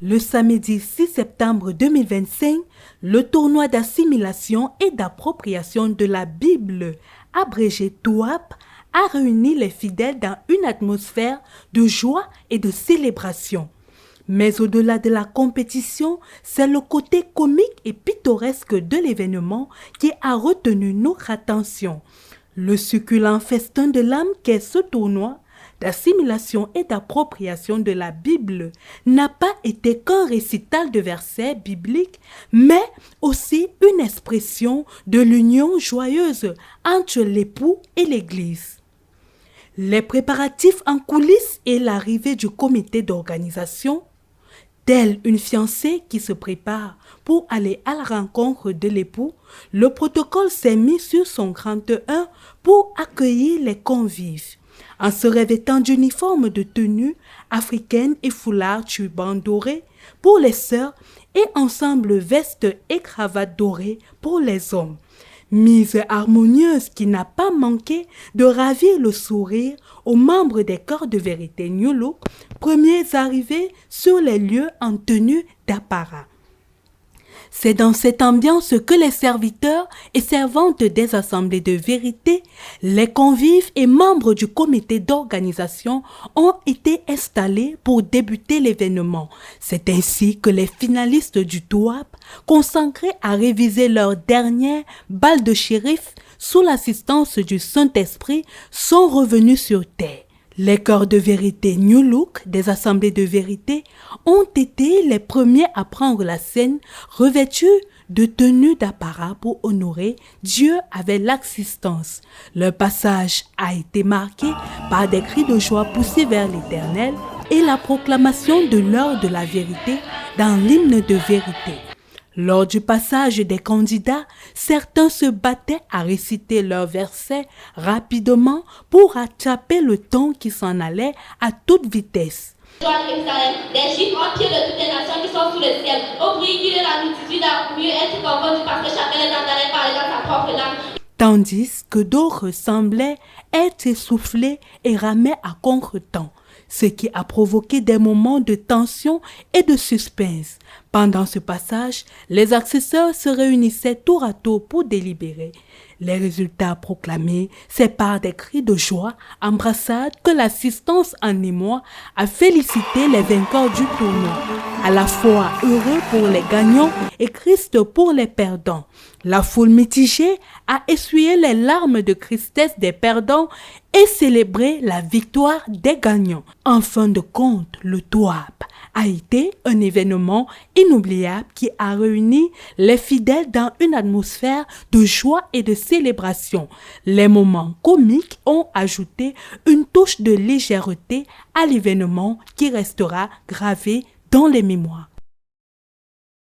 Le samedi 6 septembre 2025, le tournoi d'assimilation et d'appropriation de la Bible, abrégé TOAP, a réuni les fidèles dans une atmosphère de joie et de célébration. Mais au-delà de la compétition, c'est le côté comique et pittoresque de l'événement qui a retenu notre attention. Le succulent festin de l'âme qu'est ce tournoi d'assimilation et d'appropriation de la Bible n'a pas été qu'un récital de versets bibliques, mais aussi une expression de l'union joyeuse entre l'époux et l'Église. Les préparatifs en coulisses et l'arrivée du comité d'organisation, telle une fiancée qui se prépare pour aller à la rencontre de l'époux, le protocole s'est mis sur son grand 1 pour accueillir les convives. En se revêtant d'uniformes de tenue africaine et foulard turban doré pour les sœurs et ensemble veste et cravate dorée pour les hommes. Mise harmonieuse qui n'a pas manqué de ravir le sourire aux membres des corps de vérité New Look, premiers arrivés sur les lieux en tenue d'apparat. C'est dans cette ambiance que les serviteurs et servantes des assemblées de vérité, les convives et membres du comité d'organisation ont été installés pour débuter l'événement. C'est ainsi que les finalistes du TOAP, consacrés à réviser leur dernière balle de shérif sous l'assistance du Saint-Esprit, sont revenus sur terre. Les corps de vérité New Look des assemblées de vérité ont été les premiers à prendre la scène revêtus de tenues d'apparat pour honorer Dieu avec l'assistance. Leur passage a été marqué par des cris de joie poussés vers l'Éternel et la proclamation de l'heure de la vérité dans l'hymne de vérité. Lors du passage des candidats, certains se battaient à réciter leurs versets rapidement pour attraper le temps qui s'en allait à toute vitesse. Des Juifs en pied de toutes les nations qui sont sous le ciel, au bruit de la multitude à mieux être convaincus parce que chacun les entendait parler dans sa propre langue. Tandis que d'autres semblaient être essoufflés et ramaient à contre-temps, ce qui a provoqué des moments de tension et de suspense. Pendant ce passage, les accesseurs se réunissaient tour à tour pour délibérer. Les résultats proclamés, c'est par des cris de joie, embrassades que l'assistance en émoi a félicité les vainqueurs du tournoi, à la fois heureux pour les gagnants et Christ pour les perdants. La foule mitigée a essuyé les larmes de tristesse des perdants et célébré la victoire des gagnants. En fin de compte, le TOAP a été un événement inoubliable qui a réuni les fidèles dans une atmosphère de joie et de célébration. Les moments comiques ont ajouté une touche de légèreté à l'événement qui restera gravé dans les mémoires.